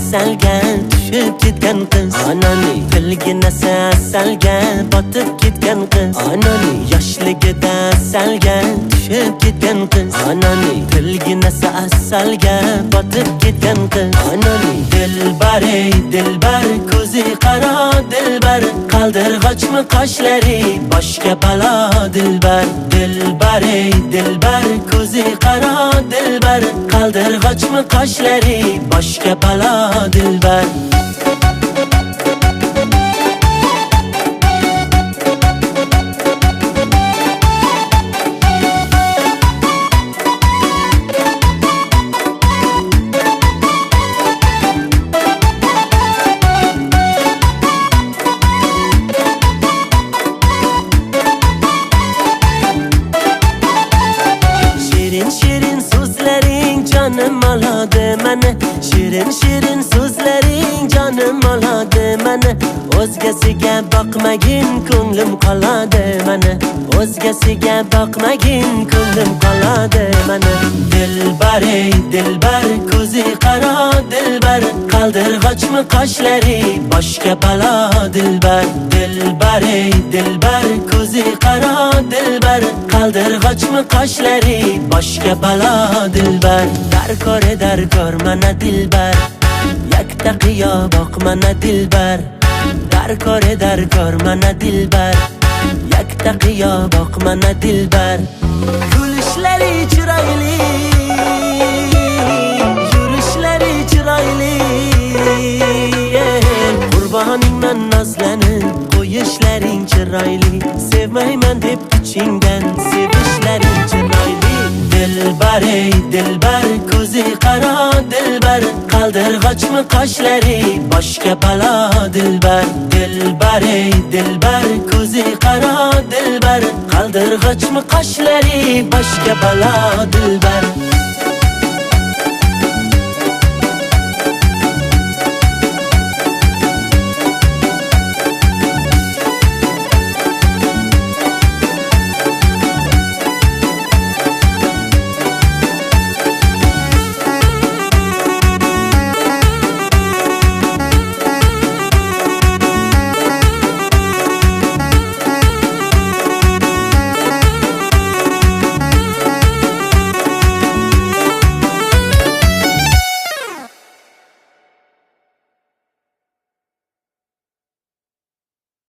asalga tushib ketgan qiz. Anani tilginasi asalga botib ketgan qiz. Anani yoshligida asalga tushib ketgan qiz. Anani tilginasi asalga botib ketgan qiz. Anani dilbar ey dilbar, ko'zi qaro dilbar, qaldirg'ochmi qoshlari boshga balo dilbar. Dilbar ey dilbar, ko'zi qaro dilbar, qaldirg'ochmi qoshlari boshga balo dilbar. Shirin so'zlaring jonim oladi meni, shirin so'zlaring jonim oladi meni. O'zgasiga boqmagin ko'nglim qoladi meni, o'zgasiga boqmagin ko'nglim qoladi meni. Dilbar ey dilbar, ko'zi qaro dilbar, qaldirg'ochmi qoshlari boshga balo dilbar. Dilbar ey dilbar, ko'zi qaro dilbar, qaldirg'ochmi qoshlari boshga balo dilbar. Darkor mana dilbar, yakta qiyo boq mana dilbar. Darkor mana dilbar, yakta qiyo boq mana dilbar. Kulishlari chiroyli, yurishlari chiroyli, qurboningman nozlanib, qo'yishlaring chiroyli. Sevmayman deb kuchingdan sevishlaring chiroyli. Dilbar ey dilbar, ko'zi qaro dilbar, qaldirg'ochmi qoshlari boshga balo dilbar. Dilbar ey dilbar, ko'zi qaro dilbar, qaldirg'ochmi qoshlari boshga balo dilbar.